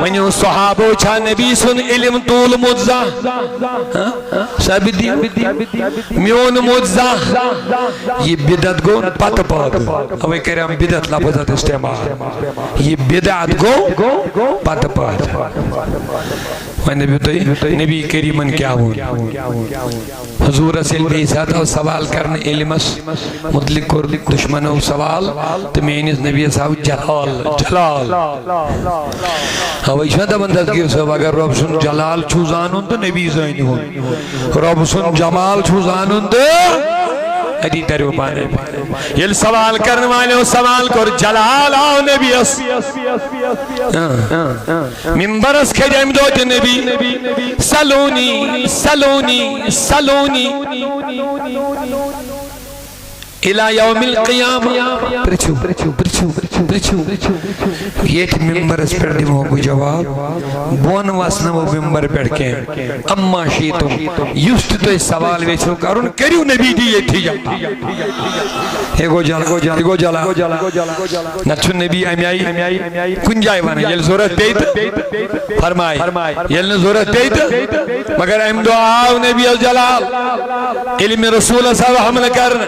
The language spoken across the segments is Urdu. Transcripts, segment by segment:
ونیو صحابو چھا نبی سن علم طول مجزا ثابت دی میون مجزا یہ بدعت گو پت پاد اوے کریم بدعت لفظت استعمال یہ بدعت گو پت پاد نبی کریمن کیا ہو حضور رسول بھی ساتھ سوال کرنے علمس مطلق کر دشمنوں سوال تو مینس نبی صاحب جلال ہوئی شاید بندت کی صاحب اگر رب سن جلال چھوزانن تو نبی زینی ہو رب سن جمال چھوزانن تو ادی تریو پانے یہ سوال کرنے والے سوال کر جلال آو نبی اس ممبر اس کے جائم دو نبی سلونی سلونی سلونی الى یوم القیامہ پرچو پرچو پرچو پرچو یہ تھی ممبر اس پر دیمو کو جواب بون واسنا وہ ممبر پر کے اما شیطم یوست تو اس سوال ویچو کرن کریو نبی دی یہ تھی ایگو جالا نچو نبی امیائی کن جائے وانا یل زورت پیت فرمائی یل زورت پیت مگر ام دعاو نبی الجلال علم رسول صاحب حمل کرن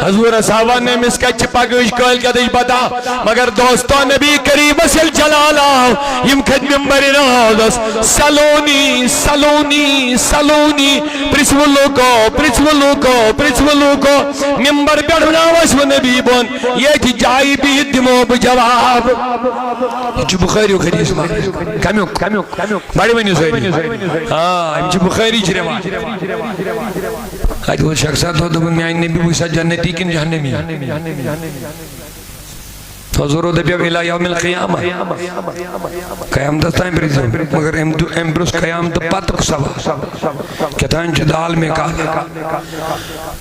حضور صاحبہ نے مسکا چپا گوش کول کیا دیش بتا مگر دوستو نبی کریم سل جلالا یم کھج ممبری نادس سلونی سلونی سلونی پرسولو کو ممبر بیڑھنا وشو نبی بون یہ تھی جائی بھی دمو بجواب جو بخاری حدیث ماں کمیو بڑی منیو سوئی ہاں جو بخاری جروا آج وہ شخصات ہو دبن میں آئین نبی بوسا جنتی کن جہنمی حضور دبیب الہ یوم القیامہ قیام دستائیں بریزو مگر امبرس قیام دا پتک سوا کہتائیں جدال میں کہا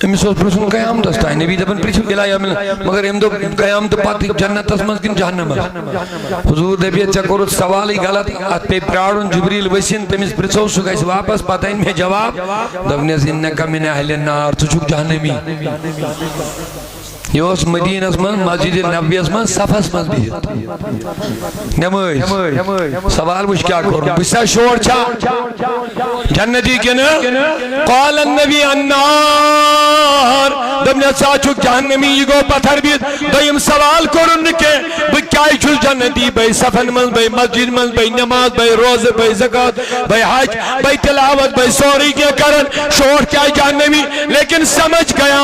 امی سوچ پرسون قیام دستائیں نبی دبن پریچو الہ یوم مگر ام دو قیام دا پتک جنت اسمز کن جہنم حضور دبیب چکورت سوالی غلط پہ پراڑن جبریل وسین تمیز پرسو سکا اس واپس پتائیں میں جواب دبنیز انکا من اہل النار تو چک جہنمی یہ اس مدینہ اسمان مسجد نبی اسمان صفحہ اسمان بھی نمائش سوال مجھ کیا کروں بسا شور چھا جنتی کنا قال النبی النار دمنا ساچک جہنمی یہ گو پتھر بھی دائم سوال کرن کے بکائی چھل جنتی بھئی صفحہ مل بھئی مسجد مل بھئی نماز بھئی روز بھئی زکاة بھئی حج بھئی تلاوت بھئی سوری کے کرن شور کیا جہنمی لیکن سمجھ گیا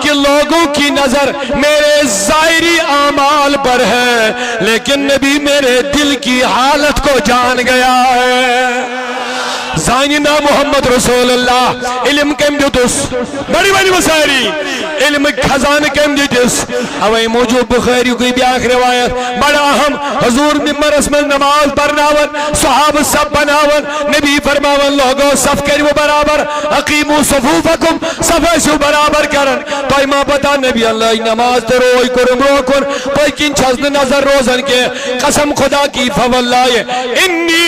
کہ لوگوں کی نظر میرے ظاہری اعمال پر ہے لیکن نبی میرے دل کی حالت کو جان گیا ہے زائنینا محمد رسول اللہ علم کم دیتس بڑی بڑی مسائری علم خزان کم دیتس اوہی موجود بخاری کوئی بیاک روایت بڑا اہم حضور ممبر اسمن نماز برناون صحاب سب بناون نبی فرماون لوگو صف کریو برابر اقیمو صفوفکم صفحہ سو برابر کرن تو ایمہ بتا نبی اللہ نماز در روئی کرم روکن کوئی کن چھزن نظر روزن کے قسم خدا کی فواللہ انی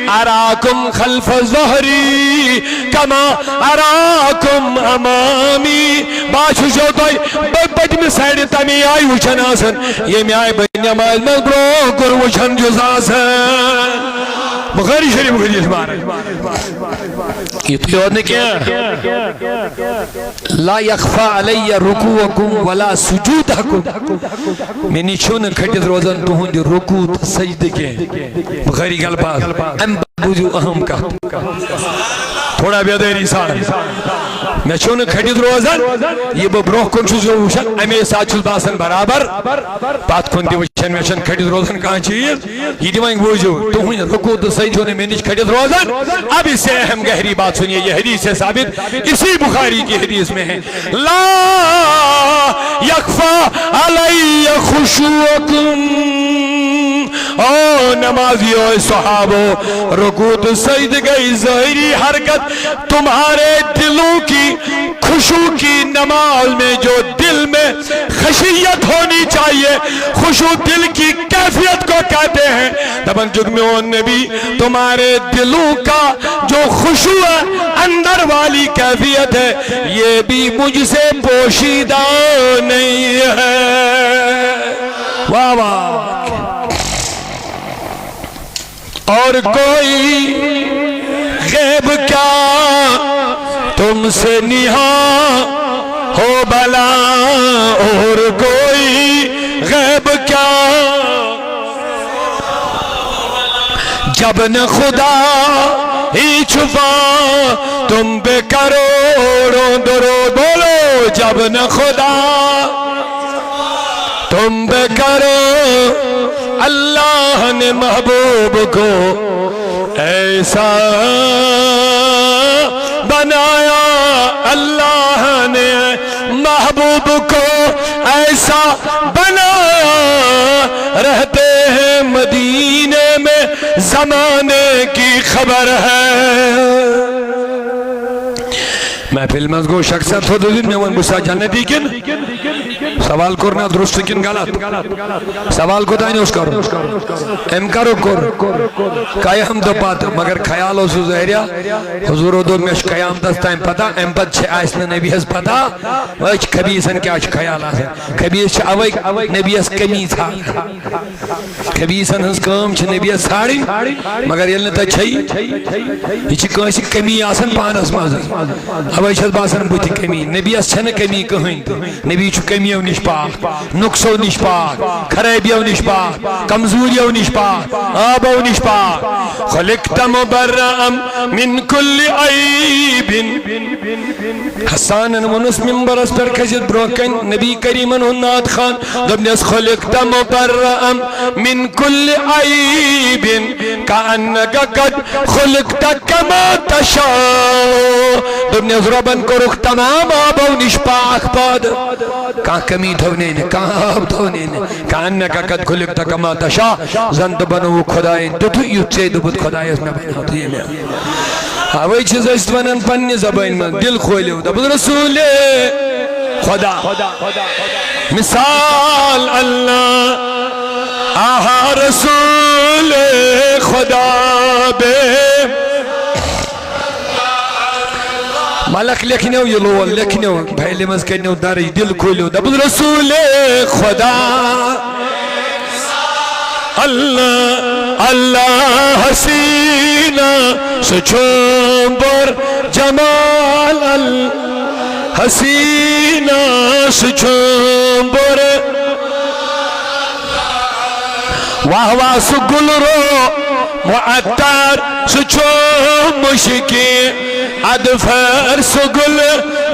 اراکم خلف ظہری کما اراکم امامی باشو شو توی بڑی میں سیڑی تمی آئی وچھن آسن یہ میں آئی بینی امائل میں برو کر وچھن جز آسن بخاری شریف حدیث بارے یہ تو یاد نے کیا لا یخفا علی رکوعکم ولا سجودکم میں نیچون کھٹت روزن تو ہوں جو رکوع سجدے کے بخاری گل پاس ام بوجو اہم کا تھوڑا بیادری سان میں چون کھٹت روزن یہ بروح کن چوز وشن امی ساتھ چوز باسن برابر بات کن دی وشن وشن کھٹت روزن کہاں چیز یہ دیوائیں بوجو تو ہوں رکوع تو سجدوں نے میں نیچ کھٹت روزن اب اس سے اہم گہری بات سنیے یہ حدیث سے ثابت اسی بخاری کی حدیث میں ہے لا یکفا علی خشوعکم او نمازیو صحابو رکوع تو سجد گئی ظاہری حرکت تمہارے دلوں کی خشوع کی نماز میں جو دل میں خشیت ہونی چاہیے خشوع دل کی کیفیت کو کہتے ہیں تبن جگمیون نبی تمہارے دلوں کا جو خشوع اندر والی کیفیت ہے یہ بھی مجھ سے پوشیدہ نہیں ہے واہ واہ اور کوئی غیب کیا تم سے نہاں ہو بلا، اور کوئی غیب کیا جب نہ خدا ہی چھپا تم پہ کروڑوں درود، بولو جب نہ خدا تم پہ کرو، اللہ نے محبوب کو ایسا بنایا، اللہ نے محبوب کو ایسا بنایا، رہتے ہیں مدینے میں زمانے کی خبر ہے۔ محفل مزگو شخصیت ہو دن میں ون بسا جنتی کن سوال کرنا درست کن غلط، سوال کو دائیں اس کرو ام کرو قیام تو پات مگر خیال ہو سو ظاہریا حضور دو میں قیام دست ٹائم پتا ام پت چھ آئسن نبی ہز پتا وچ خبیثن کیا چھ خیال آسا خبیث چھ اوئی نبی ہز کمی تھا، خبیثن ہز کام چھ نبی ہز ساڑی مگر یلن تا چھئی یہ چھ کانسی کمی آسن پانس مازن اوئی چھت باسن بوتی کمی، نبی ہز چھن کمی کہیں نبی چھ کمیوں نش پاک، نقصو نش پاک، خرابیوں نش پاک، کمزوریوں نش پاک، آبوں نش پاک۔ خلقت مبرأ من کل عیب، حسان منس منبرس پر کھجت بروکن نبی کریمن ہنات خان دبنیس خلقت مبرأ من کل عیب کانک قد خلقت کما تشاء، دبنیس ربن کو رخ تمام آبوں نش پاک پاد، کہاں کمی دھونے نے کہاں آب دھونے نے، کانک قد خلقت کما تشاء، زند بنو خداییں تو تو یوت سے دبت خدای اس میں بنا ہوتی ہے میں آوئی چیز است ونن پنی زبان میں دل کھولیو دبت رسول خدا مثال اللہ آہا رسول خدا بے ملک لکھنے ہو یہ لول لکھنے ہو بھائی لمز کرنے ہو داری دل کھولیو دبت رسول خدا اللہ اللہ حسینہ سچومبر جمال حسینہ سچومبر واہ واہ سگل رو معطر سچوم مشکی ادفر سگل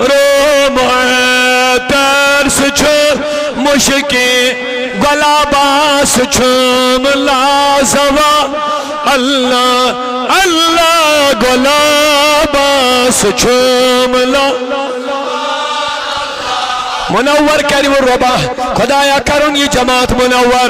رو معطر سچوم مشکی گلاباس چھوم لازوا اللہ اللہ گلاباس چھوم لازوا منور کریم ربا خدایا کرن یہ جماعت منور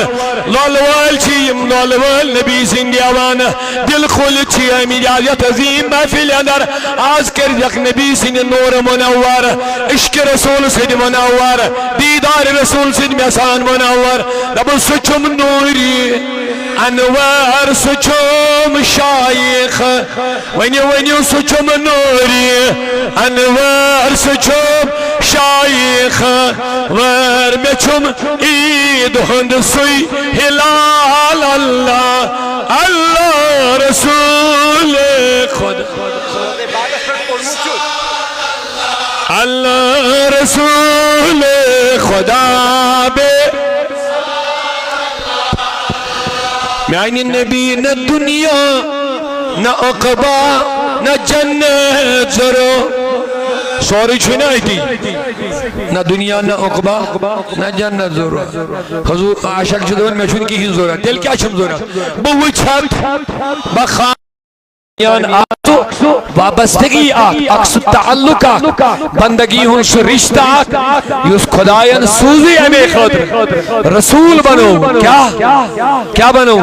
لولوال چیم لولوال نبی زندیاوان دل خول چی امید آیت عظیم محفل اندر آز کر یک نبی سن نور منور عشق رسول سن منور دیدار رسول سن میسان منور رب سچم نوری انوار سچم شایخ ونیو سچم نوری انوار سچم شایخ ور میں چھم عید ہند سوئی ہلال اللہ اللہ رسول خدا اللہ رسول خدا بے میانی نبی نہ دنیا نہ عقبہ نہ جنت ضرور سوری چھونا تھی نہ دنیا نہ عقبہ نہ جنت ضرورت حضور عاشق جدون میں چھوڑ کی ہی ضرورت دل کیا چھم ضرورت بوچھت بخان وابستگی اکس تعلق بندگی ہوں سو رشتہ یوس خدایان سوزی ہمیں خاطر رسول بنو کیا بنو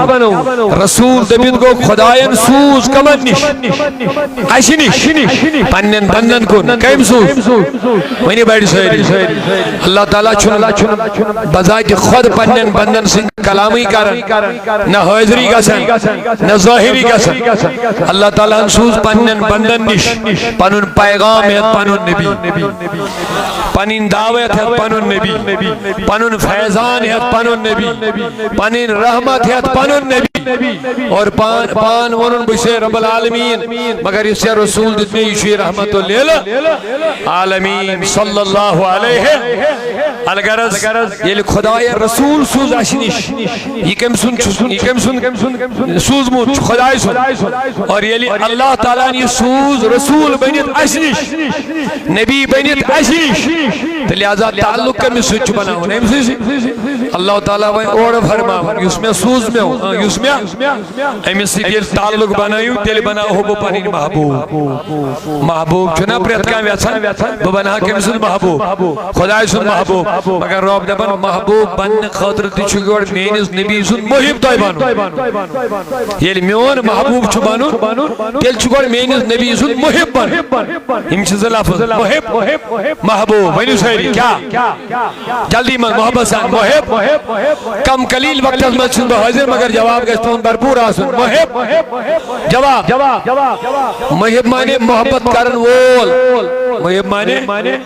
رسول دبید کو خدایان سوز کمن نش ایسی نش پنن بندن کن کئیم سوز وینی بیٹی سوئے اللہ تعالیٰ چھن بذات خود پنن بندن سے کلامی کرن نہ حیدری کا سن نہ ظاہری کا سن اللہ تعالیٰ سوز پنن پنن بندن نش پنن پیغام ہے پنن نبی پنن دعوت ہے پنن نبی پنن فیضان ہے پنن نبی پنن رحمت ہے پنن نبی اور پان ونن بشے رب العالمین مگر اس سے رسول دتنے یہ رحمت للعالمین صلی اللہ علیہ الغرض یہ خدا رسول سوز اشنش یہ کم سن سوزمت خدا سن اور یہ اللہ تعالیٰ نے سوز رسول بنیت اشنش نبی بنیت اشنش تو لہذا تعلق کمی سچ بناؤں اللہ تعالیٰ وہی اور فرماؤں یس میں سوز میں ہوں یس میں امیس سے دل تعلق بنایوں دل بنا ہو بو پنین محبوب چنا پریت کام ویسان بو بنا کمی سن محبوب خدای سن محبوب مگر رب دبن محبوب بن خاطر تیچو گوڑ مینز نبی سن محب دائی بانو یہ میون محبوب چو بانو دل چو گوڑ مینز نبی سن محب بانو ہم چیز لفظ محب محبوب وینو سیری کیا جلدی من محبت سان محب کم قلیل وقت از مجھن بحاضر مگر جواب گشتون برپور آسن محب جواب محب مانے محبت کرن وول محب مانے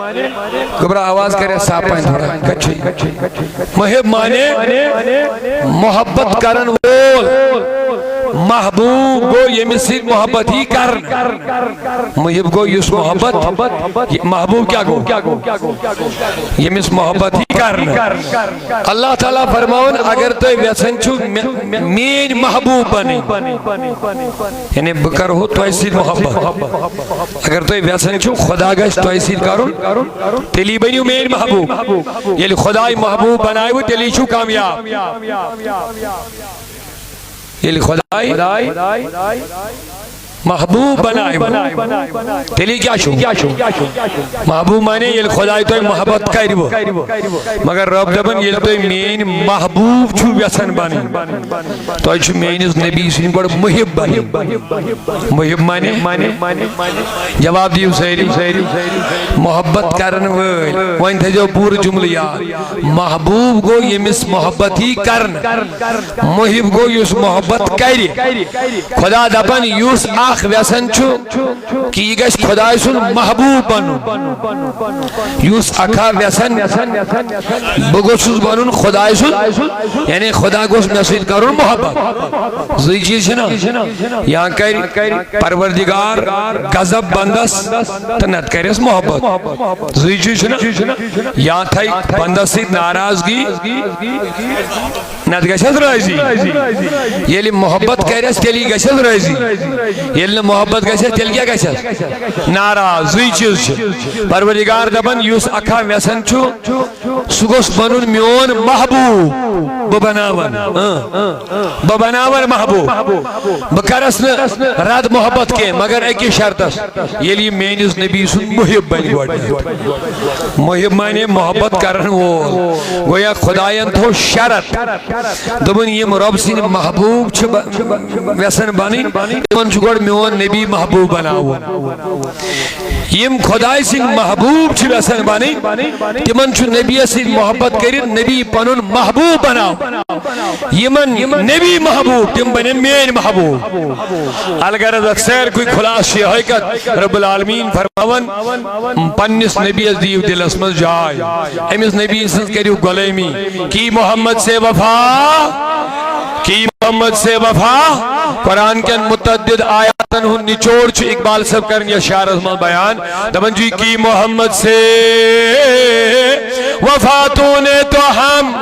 گبرا آواز کرے ساپائیں تھوڑا کچھی محب مانے محبت کرن وول محبوب گو یہ مسیح محبت ہی کرن محب گو یس محبت محبوب کیا گو یہ مس محبت ہی کرن اللہ تعالیٰ فرماؤن اگر تو ویسن چھو مین محبوب بنی یعنی بکر ہو تو ایسی محبت اگر تو ویسن چھو خدا گشت تو ایسی کرن تیلی بنیو مین محبوب یعنی خدای محبوب بنائے وہ تیلی چھو کامیاب یہ خدای محبوب بنائے تیلی کیا شو محبوب مانے یہ خدای تو محبت کریبو مگر رب دبن یہ تو مین محبوب چھو بیسن بانی تو چھو مینز نبی سن بڑا محب بانی محب مانے جواب دیو سیری محبت کرن وین تھے جو پور جملہ یاد محبوب گو یہ مس محبت ہی کرن محب گو یس محبت کری خدا دبن یوس آخ ویسن چھو کہ یہ گشت خدای سن محبوب بنو یوس اکھا ویسن بگوشت بنون خدای سن یعنی خدا گوشت مسجد کرون محبت زی چیز نا یہاں کر پروردگار غضب بندس تنت کریس محبت زی چیز نا یہاں تھائی بندس سے ناراضگی نت گشت رائزی یہ محبت کریس تیلی گشت رائزی یہ محبت گشت تیل کیا گشت ناراض زی چیز پروردگار دبن یوس اکھا ویسن چھو سگوس بنون میون محبوب ببناور محبوب بکرسن رد محبت کے مگر ایک شرط یہ لی مینز نبی سن محب بنی محب مانے محبت کرن وہ گویا خدایان تو شرط دبن یہ رب سن محبوب چھ ویسن بانی من چھ میون نبی محبوب بناو یم خدای سن محبوب چھ ویسن بانی تمن چھ نبی سن محبت کرن نبی پنن محبوب بناو یمن نبی محبوب تم بنن مین محبوب الغرض اکثر کوئی خلاص یہ ہے کہ رب العالمین فرماون پنس نبی از دیو دل اسمز جائے امس نبی سن کریو غلامی کی محمد سے وفا کی محمد سے وفا قرآن کے متعدد آیاتن ہن نچوڑ چھو اقبال سب کرن یا شعر ازمال بیان دبن جی کی محمد سے وفا تو نے تو ہم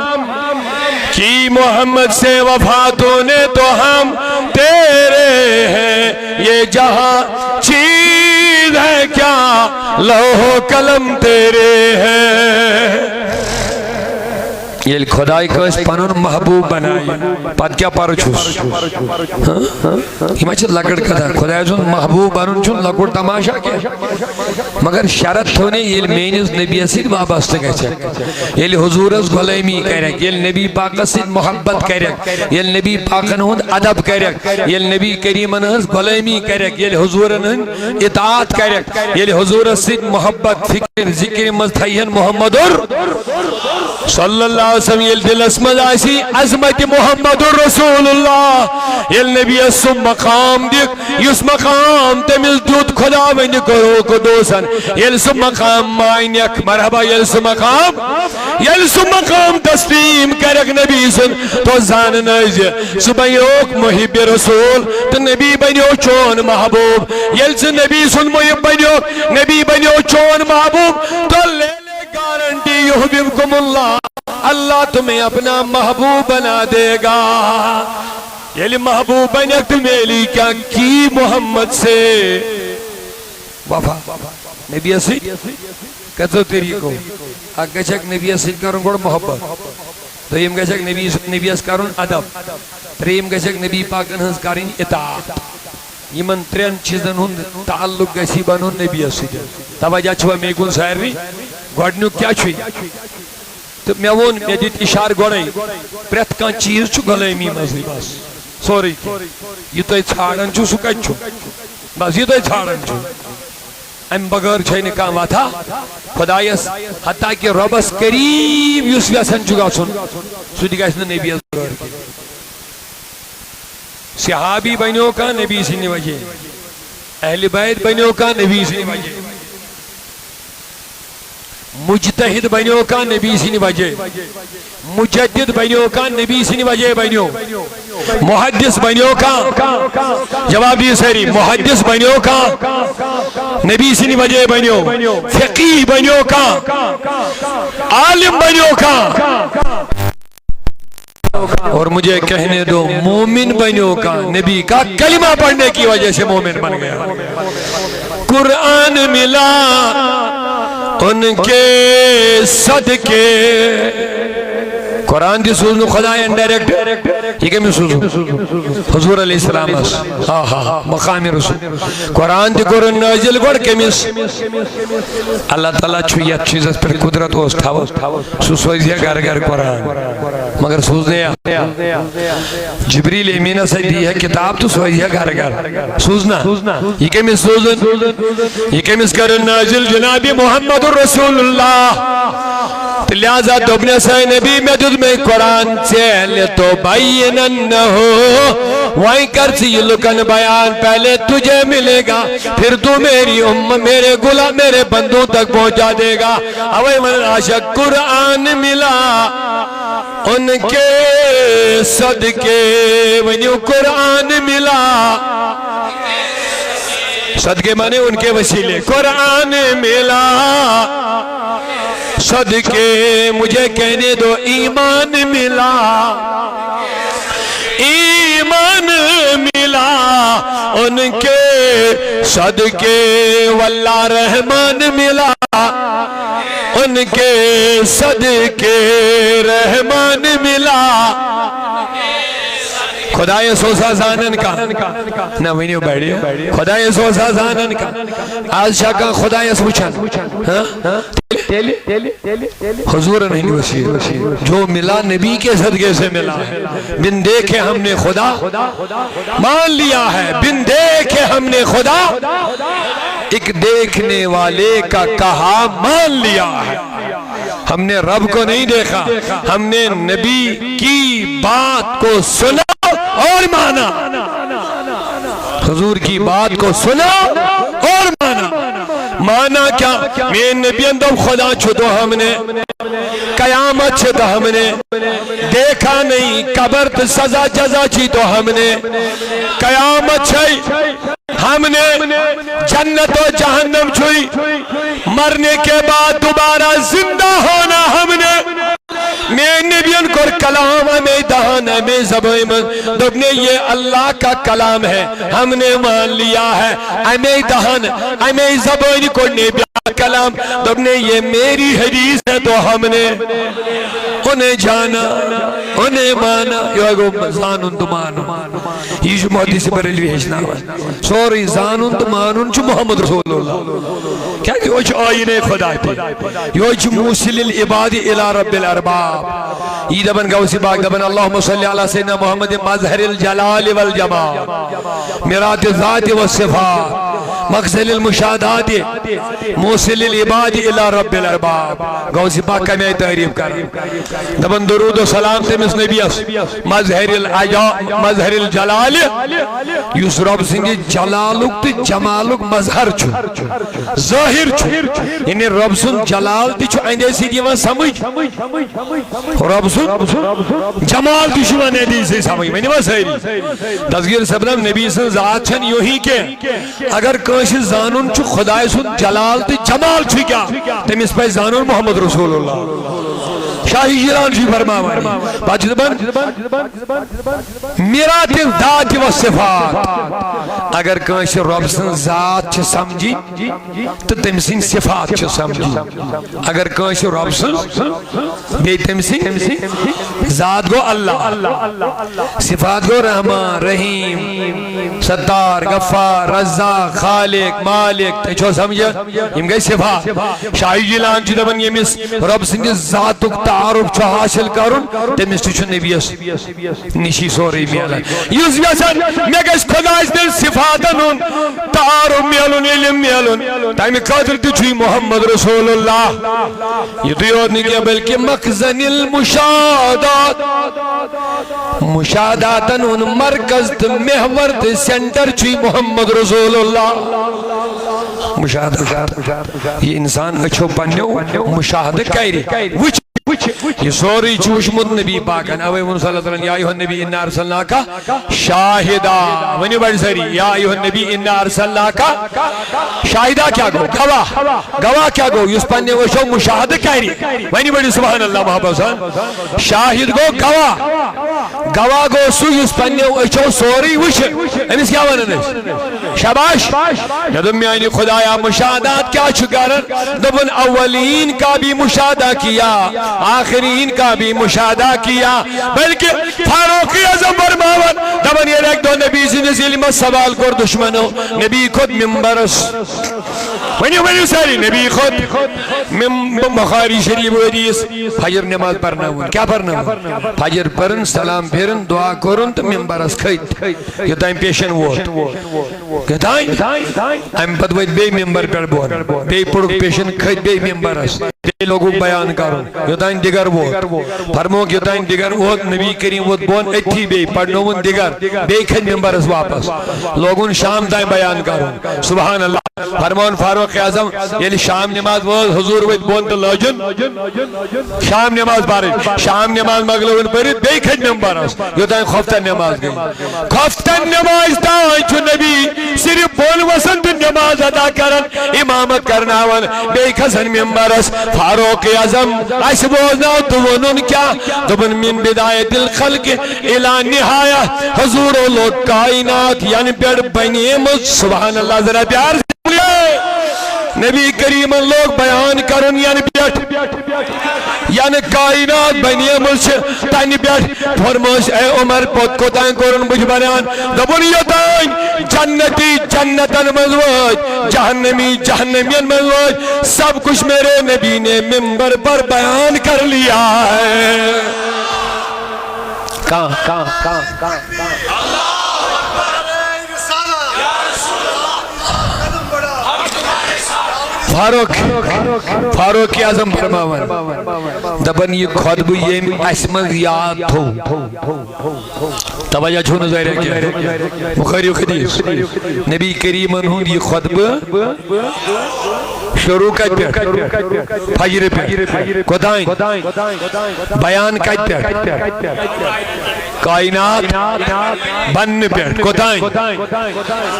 کی محمد سے وفا تو نے تو ہم تیرے ہیں یہ جہاں چیز ہے کیا لوح و قلم تیرے ہیں یہ خدای کو اس پنون محبوب بنائی پت کیا پارو چھوس یہ میں چھت لکڑ کتا خدای جن محبوب بنون چھن لکڑ تماشا کیا مگر شرط ہونے یہ مینز نبی اسید وابستہ گئے یہ حضور اس غلامی کرک یہ نبی پاک اسید محبت کرک یہ نبی پاک انہوں عدب کرک یہ نبی کریم انہوں غلامی کرک یہ حضور انہوں اطاعت کرک یہ حضور اسید محبت فکر ذکر مزتحین محمد صلی اللہ علیہ وسلم یل دلس مز آسی عظمت محمد رسول اللہ یل نبی سم مقام دک یس مقام تمس دیت خدا ون کرو قدوسن یل سم مقام مائنک مرحبا یل سم مقام تسلیم کرک نبی سن تو زان نز سہ بنیوک محب رسول تو نبی بنیو چون محبوب یل سے نبی سن محب بنیوک نبی بنیو چون محبوب تو لے گارنٹی یحببکم اللہ اللہ تمہیں اپنا محبوب بنا دے گا یلی محبوب بنیک تمہیں لی کیا کی محمد سے وفا نبی اسی کتو تیری کو اگچک نبی اسی کرن گوڑ محبت دویم گچک نبی اس کرن ادب تریم گچک نبی پاکن ہنس کرن اطاعت یمن ترین چیزن ہن تعلق گسی بنن نبی اسی توجہ چھوا میگون سائری گوڑنیو کیا چھوئی تو میں وون میں دیت اشار گوڑائی پریت کان چیز چھو غلامی مزی بس سوری یہ تو چھاڑن چھو سکت چھو بس یہ تو چھاڑن چھو ام بغیر چھئی نکام آتا خدایس حتیٰ کہ ربس قریب یوس ویسن چگا سن سو دیگا اس نے نبی ازدار کی صحابی بنیوں کا نبی سے نوجے اہل بیت بنیوں کا نبی سے نوجے مجتہد بنیوں کا نبی سے نوجے مجدد بنیوں کا نبی سے نوجے بنیوں محدث بنیوں کا جواب دیئے سہری محدث بنیوں کا نبی سے نوجے بنیوں فقیہ بنیوں کا عالم بنیوں کا اور مجھے کہنے دو مومن بنیوں کا نبی کا کلمہ پڑھنے کی وجہ سے مومن بن گیا قرآن ملا ان کے صدقے قرآن دی سوزنو خدا انڈائریکٹ یہ کہ میں سوزنو حضور علیہ السلام اس مقامی رسول قرآن دی قرآن نازل گوڑ کہ میں اللہ تعالیٰ چھویت چیز اس پر قدرت ہوست سو سوزیا گر گر قرآن مگر سوزنے جبریل امینہ سے دی ہے کتاب تو سوزیا گر گر سوزنا یہ کہ میں سوزن یہ کہ میں قرآن نازل جناب محمد رسول اللہ لہذا دوبنے سے نبی میں جد میں قرآن سے لِتو بینن ہو وہیں کرسی لکن بیان پہلے تجھے ملے گا پھر تو میری میرے غلام میرے بندوں تک پہنچا دے گا اوے من عاشق قرآن ملا ان کے صدقے ونیو قرآن ملا صدقے مانے ان کے وسیلے قرآن ملا صدقے مجھے کہنے دو ایمان ملا ایمان ملا ان کے صدقے واللہ رحمان ملا ان کے صدقے رحمان ملا خدای سوزا زانن کا نہ وینیو بیڑیو خدای سوزا زانن کا آج شاکا خدای سوچن حضور نہیں وسیع جو ملا نبی کے صدقے سے ملا ہے بن دیکھے ہم نے خدا مان لیا ہے بن دیکھے ہم نے خدا ایک دیکھنے والے کا کہا مان لیا ہے ہم نے رب کو نہیں دیکھا ہم نے نبی کی بات کو سنا اور مانا حضور کی بات کو سنا اور مانا مانا کیا میں نبی اندم خدا چھو ہم نے قیامت چھو تو ہم نے دیکھا نہیں قبر تو سزا جزا چھی تو ہم نے قیامت چھئی ہم نے جنت و جہنم چھوئی مرنے کے بعد دوبارہ زندہ ہونا ہم نے میں نبیان کو کلام ہمیں دہان ہمیں زبان من دبنے یہ اللہ کا کلام ہے ہم نے مان لیا ہے ہمیں دہان ہمیں زبان کو نبیان کلام دبنے یہ میری حدیث ہے تو ہم نے انہیں جانا انہیں مانا یہ اگو زانن تو مانو یہ جو محدث بریلوی ہیچنا سوری زانن تو مانن جو محمد رسول اللہ کیا کہ وہ جو آئین خدا تھی یہ جو موسیل العباد الى رب الارباب یہ دبن گوسی باق دبن اللہم صلی اللہ سیدنا محمد مظہر الجلال والجمال مرات الذات والصفات مغزل المشاہدات موصل العباد الى رب الارباب غوث پاک کا میں تعریف کر دبن درود و سلام تمس نبیس مظہر الجلال یس رب سنگی جلالک تی جمالک مظہر چھو ظاہر چھو یعنی رب سن جلال تی چھو اندے سی دیوان سمجھ رب سن جمال تی چھو اندے سی سمجھ میں نہیں سہری تذکیر سبنم نبی سن ذات چھن یوں ہی کے اگر کوئی زانون چھو خدای سن جلال تی جمال چھو کیا تمس پہ زانون محمد رسول اللہ شاہی جیلان جی فرماوانی باچ دبن میرات ذات و صفات اگر کوئی رب سن ذات چھ سمجھی تو تم سن صفات چھ سمجھی اگر کوئی رب سن بے تم سن ذات گو اللہ صفات گو رحمان رحیم ستار غفار رزاق خالق مالک تے چھو سمجھا یم گئی صفات شاہی جیلان جی دبن یمس رب سن ذاتک تعارف چھو حاصل کرن تمس چھو نبیس نشی سوری میلا یوز یسن مگس خدایس دل صفاتن ہن تعارف میلن علم میلن تایم قادر تچھوی محمد رسول اللہ یہ تو یاد نہیں کیا بلکہ مخزن المشاہدات مشاہداتن ہن مرکز محور سینٹر چھوی محمد رسول اللہ مشاہدات یہ انسان اچھو پنیو مشاہدہ کائری وچ یہ سوری چوشمد نبی پاکن اوے من صلی اللہ علیہ وسلم یا ایوہ النبی انا ارسلناکا شاہدہ ونی بڑھ سری یا ایوہ النبی انا ارسلناکا شاہدہ کیا گو گواہ کیا گو یس پانے وہ شو مشاہدہ کہری ونی بڑھ سبحان اللہ محبت صاحب شاہد گو گواہ گو سو یس پانے وہ شو سوری وش انس کیا ونن شباش ندم میانی خدایا مشاہدات کیا چکارن دبن اولین کا بھی مشاہدہ کیا آخرین کا بھی مشاہدہ کیا بلکہ فاروق اعظم فرماون دبن یہ ایک دو نبی سے نزیلمت سوال کر دشمنوں نبی خود ممبرس ونیو ساری نبی خود بخاری شریف حدیث فجر نماز پڑھنا ہوا کیا پڑھنا ہوا فجر پڑھن سلام پھرن دعا کرن تو ممبرس کھیت یہ تائم پیشن ووٹ کہ تائم ہم بدوید بے ممبر پر بون بے پڑھ پیشن کھیت بے ممبرس بے لوگوں بیان کرن یہ تائم دیگر ووٹ فرموک یہ تائم دیگر ووٹ نبی کریم ووٹ بون اتھی بے پڑھنون دیگر بے کھیت ممبرس واپس لوگوں شام تائم بیان کرن سبحان اللہ فرمان فاروق اعظم یعنی شام نماز وہ حضور وید بون تو لوجن شام نماز بارد شام نماز مغلوبن پرید بے کھج ممبرس یہ تائیں خفتن نماز گئی خفتن نماز تائیں چھو نبی صرف بول وسن تو نماز ادا کرن امامت کرنا ون بے کھسن ممبرس فاروق اعظم اس بوزنا تو ونن کیا دبن من بدایت الخلق الى نہایہ حضور و لوگ کائنات یعنی پیڑ بنیمت سبحان اللہ ذرا پیار نبی کریم لوگ بیان کرن یعنی بیٹھ یعنی کائنات بنیمت سے تانی بیٹھ فرموش اے عمر پوت کو تائیں کرن بجھ بیان دبن یہ تائیں جنتی جنتن مزوج جہنمی جہنمین مزوج سب کچھ میرے نبی نے ممبر پر بیان کر لیا ہے کہاں فاروق اعظم فرماون دبن یہ خطب یہ اسمت یاد تھو توجہ چھونا ظاہر ہے کیا بخاری و حدیث نبی کریم انہوں یہ خطب شروع کت پیٹ فجر پیٹ کتائیں بیان کت پیٹ کائنات بن پیٹ کتائیں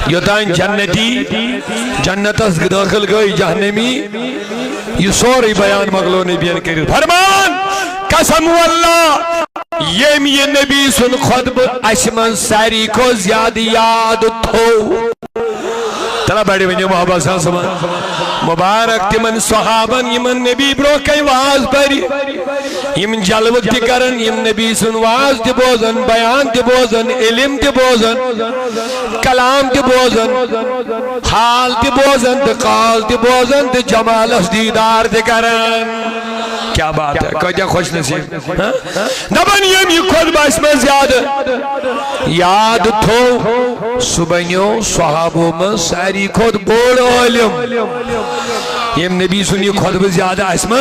یتائیں جنتی جنت اس داخل گئی جہنمی یہ سوری بیان مغلو نے بیان کری فرمان قسم واللہ یہ نبی سن خطب اشمن ساری کو زیادہ یاد تھو تلا بیڑی ونیو محبت صلی اللہ علیہ وسلم مبارک تمن صحابن یمن نبی برو کئی واز بری یم جلوت تی کرن یم نبی سن واز تی بوزن بیان تی بوزن علم تی بوزن کلام تی بوزن حال تی بوزن تی قال تی بوزن تی جمال اس دیدار تی کرن کیا بات ہے کہتے خوش نصیب دبن یم یہ خود بس میں زیادہ یاد تھو سبنیو صحابوں میں ساری خود بوڑ علم یم نبی سنی خطبہ زیادہ اسم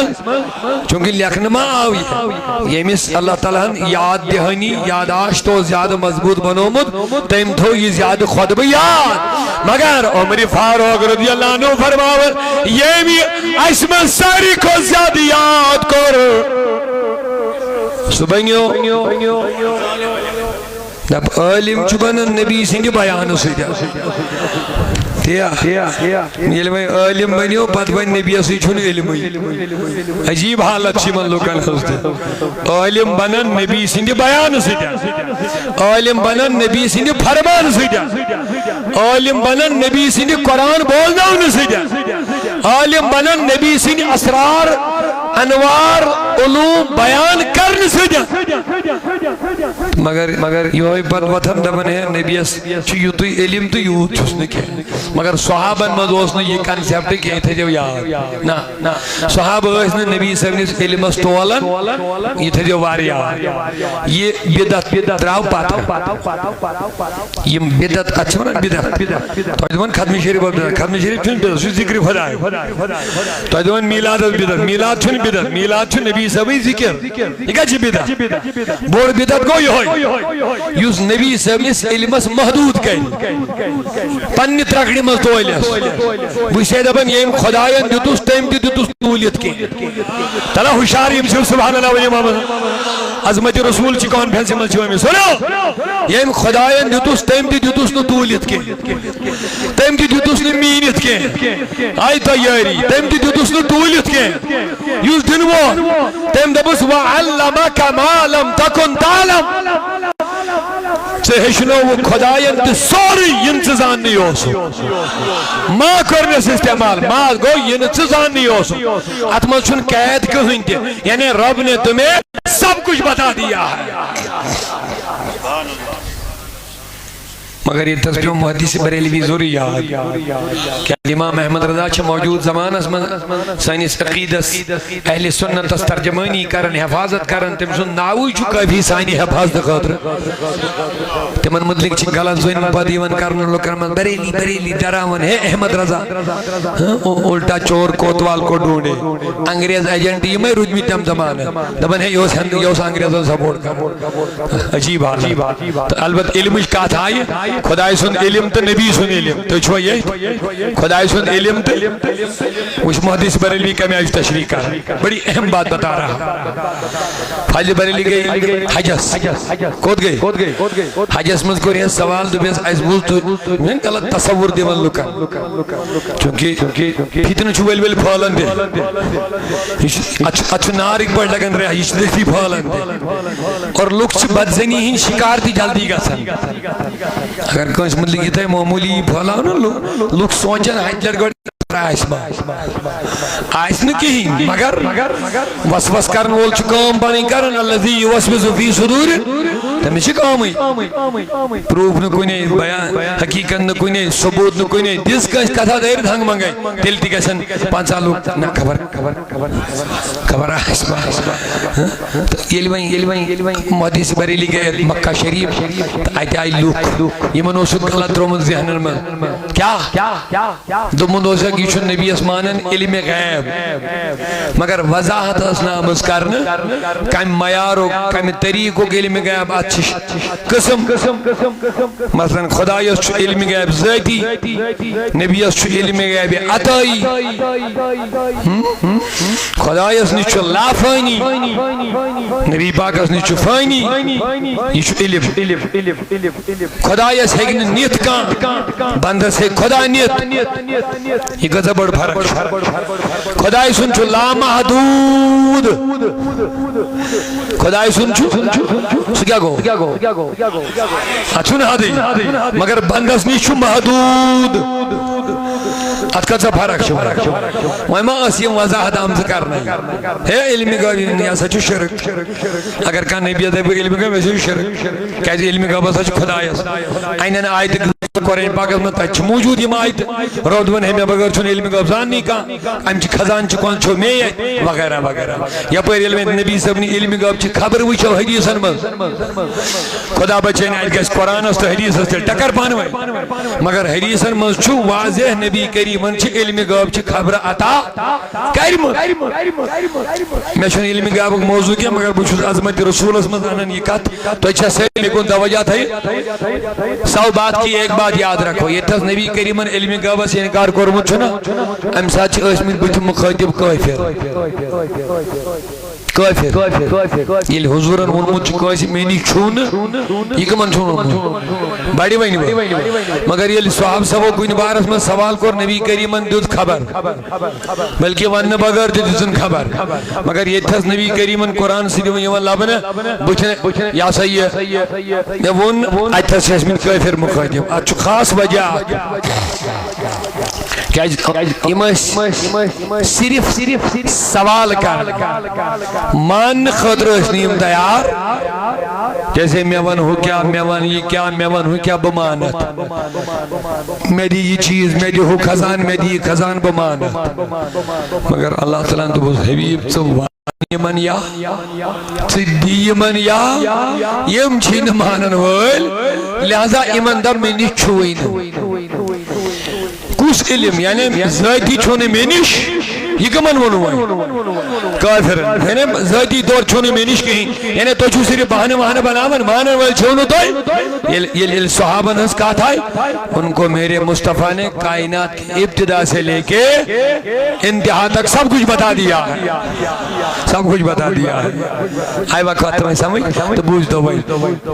چونکہ لکھنے میں آوی یمس اللہ تعالیٰ یاد دہانی یاداشت تو زیادہ مضبوط بنومت تیم تھو یہ زیادہ خطبہ یاد مگر عمر فاروق رضی اللہ عنہ فرماور یمی اسم ساری کو زیادہ یاد کر سبنیو جب علم چبن نبی سنگھ بیان سے یل میں علم بنیو پت بن نبی سے چھن علم عجیب حالت چمن لوکن ہستے علم بنن نبی سند بیان سے علم بنن نبی سند فرمان سے علم بنن نبی سند قرآن بولنا سے عالم بنن نبی سند اسرار انوار علوم بیان کرن سے مگر یہ پت وطن دبن ہے نبیس یوت علم تو یوت چھس نکے مگر صحابن مدوس نے یہ کنسیپٹ کہ تھے جو یاد نا صحابہ اس نے نبی صلی اللہ علیہ وسلم علم استولن یہ تھے جو واریا یہ بدعت دراو پاتا یہ بدعت اچھا نا بدعت تو ادوان ختم شریف چھن بدعت ذکر خدا ہے تو ادوان میلاد میلاد چھن بدعت میلاد چھن نبی صلی اللہ ذکر یہ کچھ بدعت بور بدعت گو یہ ہوئی یوز نبی صلی اللہ علیہ وسلم علمس محدود کئی پنی ترکڑی مز تولیس بوشے دبن یم خدایان دیتوس تیم دیتوس تولیت کی تلا ہوشار یم سے سبحان اللہ ولی محمد عظمت رسول چی کانفرنس مل چھوئے میں سنو یم خدایان دیتوس تیم دیتوس نو تولیت کی تیم دیتوس نو مینت کی آئی تیاری تیم دیتوس نو تولیت کی یوز دنو تیم دبس وعلمک ما لم تکن تعلم سے ہشنو وہ خدایان دی سوری انتظام نہیں ہو سو ماں کرنے سے استعمال ماں گو یہ انتظام نہیں ہو سو اتمن سن قید کہیں دے یعنی رب نے تمہیں سب کچھ بتا دیا ہے مگر یہ تصویر محدث بریلوی ضروری یاد کہ امام احمد رضا چھ موجود زمان اس من سائنس عقیدس اہل سنت اس ترجمانی کرن حفاظت کرن تم سن ناوی چکا بھی سائنی حفاظت خاطر تمن مدلک چھ گلن زوین پادیون کرن لکر من بریلی ڈراون ہے احمد رضا الٹا چور کوتوال کو ڈھونڈے انگریز ایجنٹ یہ میں رجمی تم زمان ہے دبن ہے یوس انگریزوں سپورٹ کر عجیب حال البت علمش کا تھا یہ خدای سن علم تو نبی سن علم تو چھو یہ خدای سن علم تو اس محدث بریلوی کا میں آج تشریح کر بڑی اہم بات بتا رہا حج بریلی گئی حجس کود گئی حجس مز کو رہے سوال دو بیس ایس بوز تو میں غلط تصور دے من لکا چونکہ فتن چھو ویل پھالن دے اچھو نارک بڑھ لگن رہا یہ دیکھتی پھالن دے اور لوگ چھ بدزنی ہی شکار تھی جلدی گا سن اگر کچھ مطلب یہ تھا معمولی بھولا ہو نا لوگ سوچن حج لڑگوڑ آئیس نکی مگر وسوس کرن وول چکام بانی کرن اللذی یوسوس فی صدور تمیشی کامی پروف نکونے بیان حقیقت نکونے ثبوت نکونے جس کا کتھا دیر دھنگ منگئے دل تی کسن 5 سال لوگ نا خبر آئیس یہ لوائیں محدث بریلی گئے مکہ شریف آئیتی آئی لوگ یہ منو سکھ اللہ ترومن ذہنن میں کیا دو منو سکھ یہ چھو نبی اسمانن علم غیب مگر وضاحت اسنا آمز کرنا کم میارو کم طریقو کے علم غیب اچھش قسم مثلا خدایس چھو علم غیب ذاتی نبیس چھو علم غیب عطائی خدایس نی چھو لا فانی نبی پاکس نی چھو فانی یہ چھو علم خدایس ہیگن نیت کان بندس ہے خدا نیت یہ گزہ بڑھ فرق خدای سن چھو لا محدود خدای سن چھو سو کیا گو اچھو نہ دی مگر بندس نہیں چھو محدود اتکت سا فرق چھو وہاں اسیم وضاحت آمز کرنا ہے علمی گوی نیاسا چھو شرک اگر کہاں نبی ادھے علمی گوی ویسے شرک کہتے علمی گوی بسا چھو خدای اس اینن آیت قرآن پاک میں تچ موجود یہ آیت رودون ہے میں بغیر چھن علم غبزان نہیں کہا امچ خزان چکون چھو میں وغیرہ وغیرہ یا پر علم نبی صاحب نے علم غب چھ خبر وچھو حدیثن مز خدا بچین آیت گیس قرآن اس تو حدیث اس تل ٹکر پانوائے مگر حدیثن مز چھو واضح نبی کریمن چھ علم غب چھ خبر عطا کرم میں چھن علم غب موضوع کیا مگر بچھو عظمت رسول اس مز انن یہ کت تو اچھا سے لکن توجہ تھا سو بات کی ایک بات یاد رکھو یہ تھا نبی کریمن علم غیب سے انکار کرمت چھنا ام ساتھ اسمت بت مخاطب کافر یہ حضورن ونمت کاسی مینی چھون یہ کمن چھون بڑی وینی مگر یہ صحاب سبو کوئی بارس میں سوال کر نبی کریمن دیت خبر بلکہ ون بغیر دیتن خبر مگر یہ تھا نبی کریمن قرآن سے دیون لبن بچھنے یا سید ون اتھا سے اسمت کافر مخاطب اچھو خاص وجہ صرف سوال کر مان خطر اسنیم تیار جیسے میں ون ہو کیا میں ون یہ کیا میں ون ہو کیا بمانت میں دی یہ چیز میں دی ہو خزان میں دی خزان بمانت مگر اللہ تعالیٰ تو بس حبیب تو من یا صدی من یا یم چھین مانن وول لہذا ایمان در میں نہیں چھوئین کس علم یعنی ذاتی چھونے میں نش یہ کمن ونوائیں کافر یعنی ذاتی دور چھونے میں نش کہیں یعنی تو چھو صرف بہانے وہانے بناون مانن وال چھونو تو یہ صحابہ نس کہا تھا ان کو میرے مصطفیٰ نے کائنات کی ابتدا سے لے کے انتہا تک سب کچھ بتا دیا سب کچھ بتا دیا آئی وقت تمہیں سمجھ تو بوجھ دو بھائی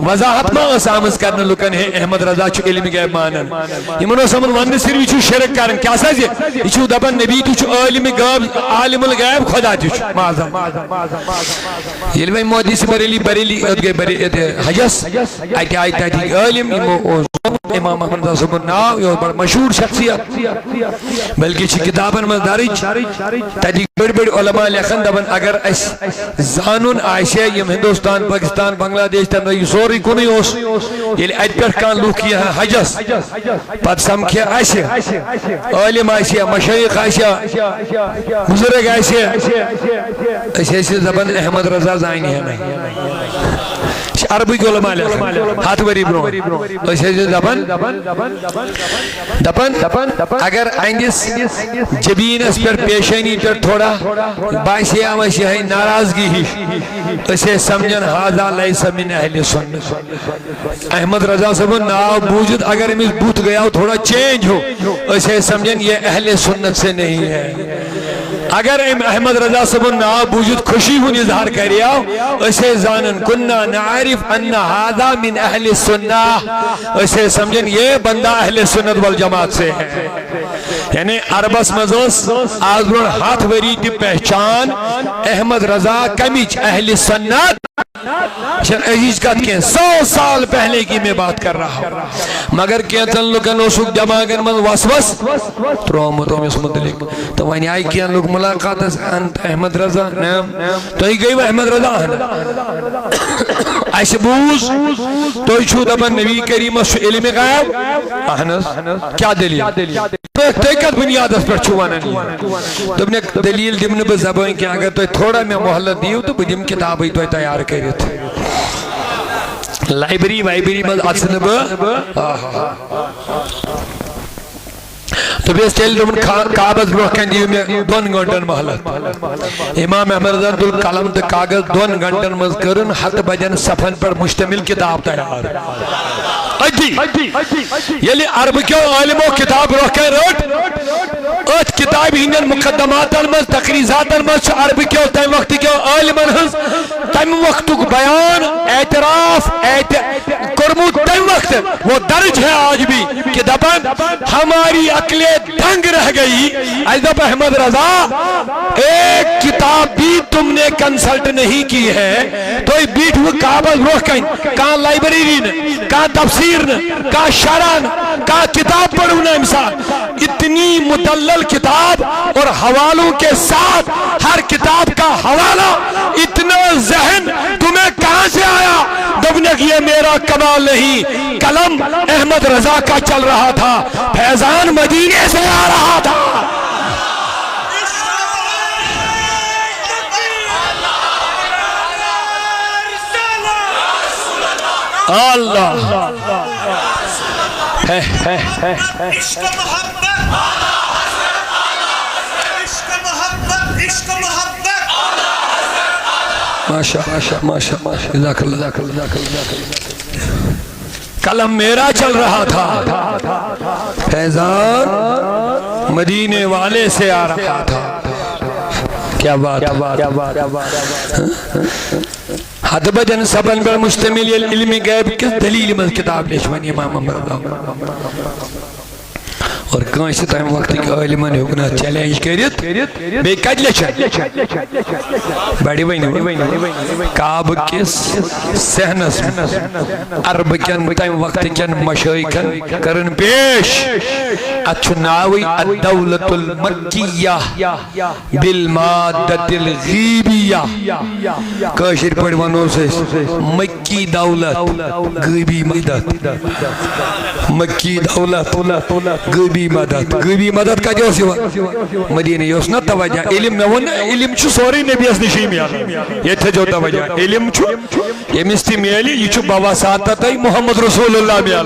وضاحت میں اسامس کرنے لکن ہے احمد رضا چھو علم غیب مانن یہ منو سمن وند صرف چھو شرک کرن کیا سازی یہ چھو دبن نبی تو چھو عالم الغیب خدا چھو معظم یہ لئے مودی سے بریلی حجس آئیتی آئیتی عالم امام احمد رضا صاحب ناو یہ بڑا مشہور شخصیت بلکہ چھ کتابن میں دارج تاتی بڑی بڑی علماء لکھن دبن اگر اس زانون عائشہ یم ہندوستان پاکستان بنگلہ دیش تم یہ سوری کو نہیں ہوس یہ ایت پر کان لوگ کیا ہے حجس پت سمکھے عائشہ عالم عائشہ مشایخ عائشہ بزرگ عائشہ ایسے زبان احمد رضا زائنی ہے نہیں عربی کو علماء لکھن ہاتھ بری برو ایسے زبان دپن اگر آئندس جبین اس پر پیشینی پر تھوڑا باعثی آمشی ہے ناراضگی ہی اسے سمجھن حاضر لیس من اہل سنت احمد رضا صاحب ناو بوجد اگر امیز بوت گیا ہو تھوڑا چینج ہو اسے سمجھن یہ اہل سنت سے نہیں ہے اگر احمد رضا صاحب ناو بوجد خوشی ہوں اظہار کریا اسے زانن کننا نعرف ان هذا من اہل سنت اسے سمجھن یہ بندہ اہل سنت والجماعت سے ہے یعنی عربس مزوس آزرون ہاتھ وری دی پہچان احمد رضا کمیچ اہل سنت عزیز کہت کے 100 سال پہلے کی میں بات کر رہا ہوں مگر کہتن لوگن اسوک دماغن من وسوس تروم اس مدلک تو وہنی آئی کیا لوگ ملاقات انت احمد رضا نام تو ہی گئی وہ احمد رضا ایسے بوز تو ہی چھو دبن نبی کریم اس علم غیب احنس کیا دلیل تیکت بنیاد اس پر چھوانا نہیں تو نے دلیل دمن بزبائیں کہ اگر تو تھوڑا میں محلت دیو تو بدیم کتابی تو تیار کری لائبری مز اصنب تو بیس تیل دمن کاغذ بروح کن دیو میں 2 گھنٹن محلت امام احمد رضا دل قلم تو کاغذ 2 گھنٹن مز کرن حت بجن صفن پر مشتمل کتاب تیار یلی عرب کیوں عالموں کتاب روح کے روٹ ات کتاب ہندن مقدمات المز تقریزات المز عرب کیوں تیم وقت کیوں عالمان ہز تیم وقت بیان اعتراف کرمو تیم وقت وہ درج ہے آج بھی کہ دبن ہماری عقلیں دنگ رہ گئی ایزب احمد رضا ایک کتاب بھی تم نے کنسلٹ نہیں کی ہے تو بیٹھ ہوئے کعبہ روح کہاں لائبریری نے کہاں تفسیر نے کہاں شرح نے کہاں کتاب پڑھونا انسان اتنی مدلل کتاب اور حوالوں کے ساتھ ہر کتاب کا حوالہ اتنا ذہن تمہیں کہاں سے آیا دبنک یہ میرا کمال نہیں، قلم احمد رضا کا چل رہا تھا، فیضان مدینے سے آ رہا تھا۔ اللہ عشق محبت، عشق محبت، عشق محبت، ماشاء ماشاء جزاک اللہ۔ قلم میرا چل رہا تھا، فیضان مدینے والے سے آ رہا تھا۔ کیا بات، حد بدن سبن پر مشتمل علم غیب کس دلیل میں کتاب لکھوانی امام مرضا اور کانسی تائم وقت کے علمان ہوگنا چیلنج کریت بے کج لچھا بڑی وینی کعب کس سہنس عرب کن تائم وقت کن مشائکن کرن پیش اچھو ناوی الدولت المکیہ بالمادت الغیبیہ کاشر پڑھوانوں سے مکی دولت غیبی مدد، مکی دولت غیبی مدد کا جو سوا مدینہ یوس نا توجہ علم میں وہ نا علم چھو سوری نبی اس نشی میں یہ تھا جو توجہ علم چھو یہ مستی میلی یہ چھو بواساتت محمد رسول اللہ میں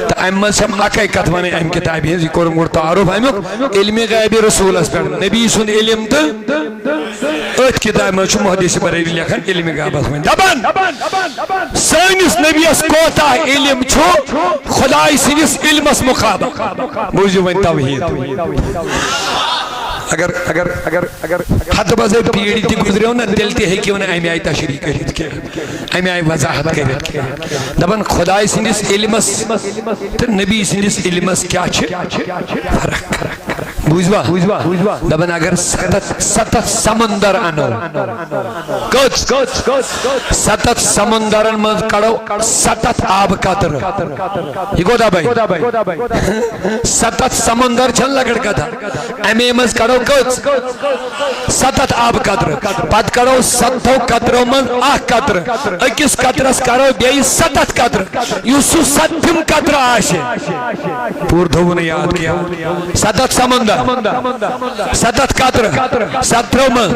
تا احمد سے ہم اکائی کتوانے اہم کتابی ہیں ذکر انگور تعارف ہم علم غیب رسول اس پر نبی سن علم تا ات کتاب میں چھو محدث بریلی لکھن علم غیب اس میں دبن سائنس نبی اس کوتا علم چھو خدای سنس علم اس مخابق بوجھو وین توحید اگر حد بازے پیڑی تھی گزرے ہونا دلتے ہیں کہ انہیں امی آئی تشریح کرید کے امی آئی وضاحت کرید کے دبن خدای سنس علمس نبی سنس علمس کیا چھے فرق بوجھوا دبن اگر ستت سمندر انو کچھ ستت سمندر انو کڑو ستت آب قطر یہ گو دا بھائی ستت سمندر چھن لگڑ کا تھا امی مز کڑو کچھ ستت آب قطر پت کڑو ستو قطروں من آہ قطر اکس قطرس کرو بیئی ستت قطر یوسو ستم قطر آشے پور دھو نے یاد کیا ستت سمندر ستت قطر ستروں من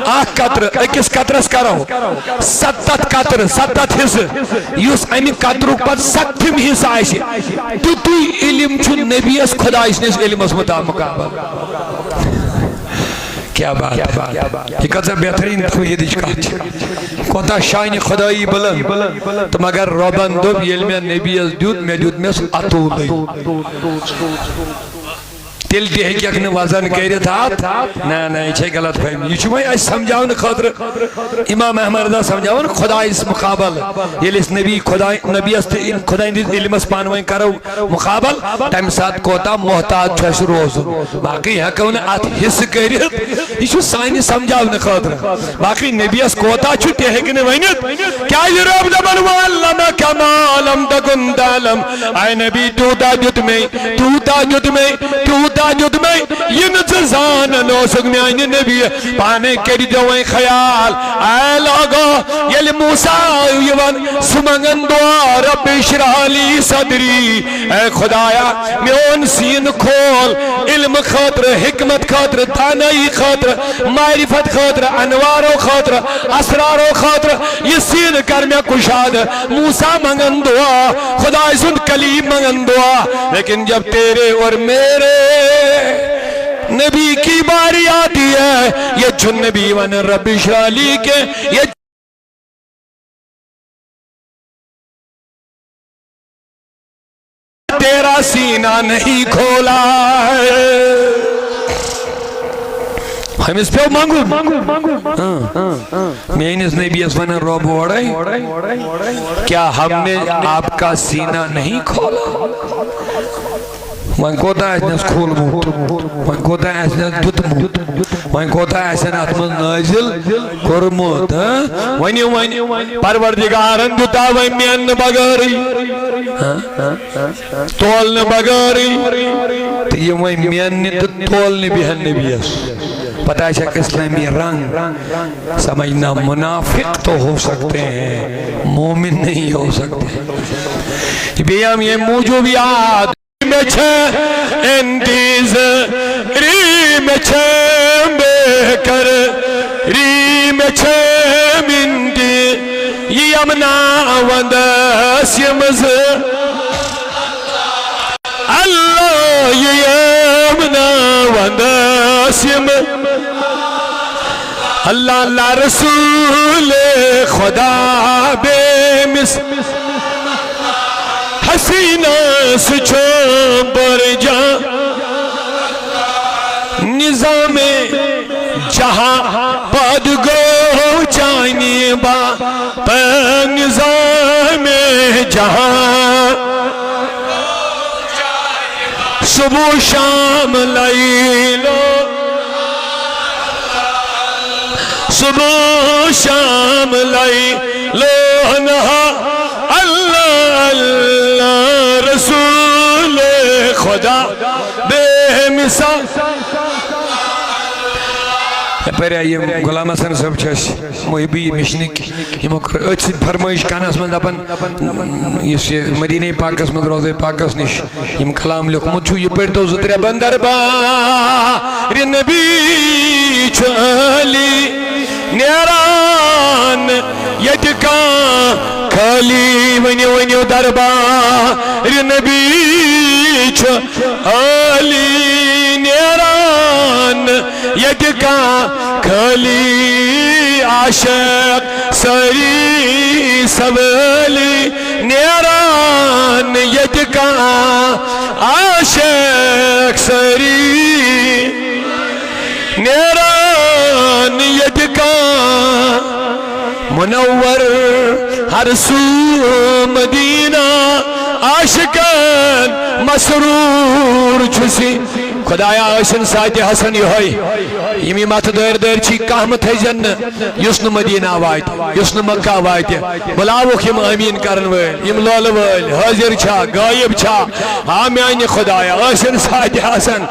آہ قطر اکس قطرس کرو ستت قطر ستت حص یوس امی قطروں پر ستم حص آشے تو علم چھو نبی اس خدا اس نے اس علم اس مطابق کیا بات ہے یہ قدر بہترین توحید اشکات کوتا شاین خدایی بلند تو مگر روبان دو علم نبی از دیود میں دیود میں اس اطولی تل دی ہے کہ اکنے وزن کہہ رہا تھا نا یہ چھے غلط فہمی یہ چھو میں ایس سمجھاؤں خاطر امام احمد رضا سمجھاؤں خدا اس مقابل یہ لیس نبی نبی خدای علم اس پانوائیں کرو مقابل تیم ساتھ کوتا محتاج چھوش روزن باقی حقوں نے آت حص کہہ رہا یہ چھو سائنی سمجھاؤں خاطر باقی نبی اس کوتا چھو تے ہے کنے وینت کیا یہ رب دبن وعلم کما لم تکن تعلم اے نبی تو تاجد میں تاجد میں یہ نتزان لو سگمی آئین نبی پانے کری دوائیں خیال اے لوگو یلی موسیٰ یوان سمنگن دعا رب شرحالی صدری اے خدایا میون سین کھول علم خاطر حکمت خاطر تانائی خاطر معرفت خاطر انوارو خاطر اسرارو خاطر یہ سین کر میں کشاد موسیٰ منگن دعا خدا سن کلیم منگن دعا لیکن جب تیرے اور میرے نبی کی باری آتی ہے یہ چھن نبی ون رب شرالی کے یہ تیرا سینہ نہیں کھولا ہے ہم اس پہ مانگو میں اس نبی اس ون رب وڑائی کیا ہم نے آپ کا سینہ نہیں کھولا وان کوتا ایسن اس کھول موت وان کوتا ایسن دت موت وان کوتا ایسن اتمن نازل کرموت وانی پروردگارن دتا وین مین بگاری تولن بگاری تو یہ وین مین تولن بھی ہے نبی اس پتہ ہے اسلامی رنگ سمجھنا منافق تو ہو سکتے ہیں مومن نہیں ہو سکتے بیام یہ موجوبیات میں چھے اندیز ری میں چھے بے کر ری میں چھے مندی یہ امنا وندس یمز اللہ یہ امنا وندس یمز اللہ اللہ رسول خدا بے مس حسینہ سچو بر جا نظام جہاں پد گو چانی با نظام جہاں صبح شام لیلو صبح شام لیلو نہا اللہ اللہ رسول خدا بے مثال پہلے یہ غلام حسن صاحب چھس محبی مشنک یہ اچھ فرمائش کانس من دپن اس مدینہ پاکس من روزے پاکس نش یم کلام لکھمت چھو یہ پڑھ تو زترے بندر بار نبی چلی نیران یدکا کھلی ونیو ونیو دربار نبی چلی نیران یدکا کھلی عاشق سری سولی نیران یدکا عاشق سری نیران یدکا منور ہر سو مدینہ عاشقان مسرور چھسی خدایا آشن ساتھ حسن یہ ہوئی یمی مات دیر دیر چی کامت ہے جن یسن مدینہ وائد یسن مکہ وائد بلاوک یم امین کرن ویل یم لول ویل حاضر چھا غائب چھا آمیانی خدایا آشن ساتھ حسن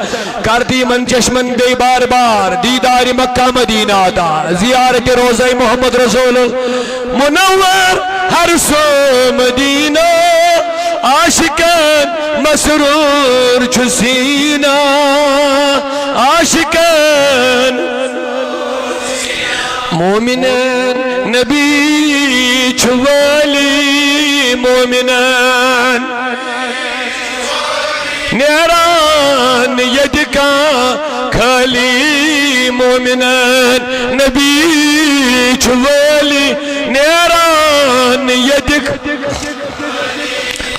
کرتی من چشمن بے بار بار دیدار مکہ مدینہ دا زیارت روزہ محمد رسول منور ہر سو مدینہ عاشقان مسرور چھسینہ عاشقان مومنان نبی چھوالی مومنان نیران یدکا کھلی مومنان نبی چھوالی نیران یدکا